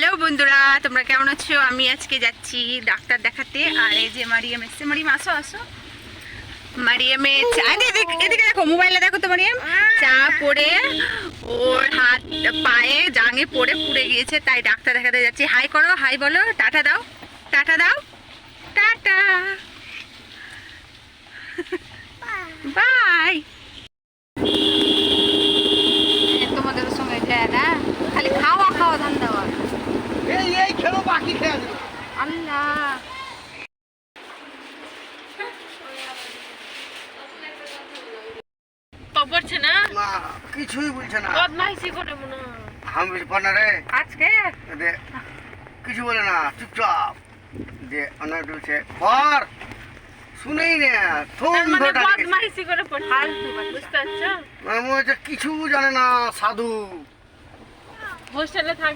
Hello বন্ধুরা, তোমরা কেমন আছো? আমি আজকে যাচ্ছি ডাক্তার দেখাতে। আর এই যে মারিয়াম এসছে। মারিয়াম আসো আসো। মারিয়ামে এদিকে দেখো, মোবাইলে দেখো তো। মারিয়াম চা পড়ে ওর হাত পায়ে জাঙে পড়ে পুড়ে গিয়েছে, তাই ডাক্তার দেখাতে যাচ্ছি। হাই করো, হাই বলো, টাটা দাও, টাটা দাও, টাটা, বাই। তোমাদের সঙ্গে যায় না, খালি খাওয়া খাওয়া ধান্দা। এই খেলো, বাকি খেয়ে আসবে। আল্লাহ, পড়ছে না, না কিছুই বলছে না। বদমাইশি করে মনে হয়। আমি বলছি পান্না রে, আজকে দে কিছু বলে না, চুপচাপ যে অনেক বলছে পর শুনেই না তার মানে ধরে বদমাইশি করে পড়ছে, বুঝতে পারছো? মনে হচ্ছে কিছু জানে না, সাধু হোস্টেলে থাক।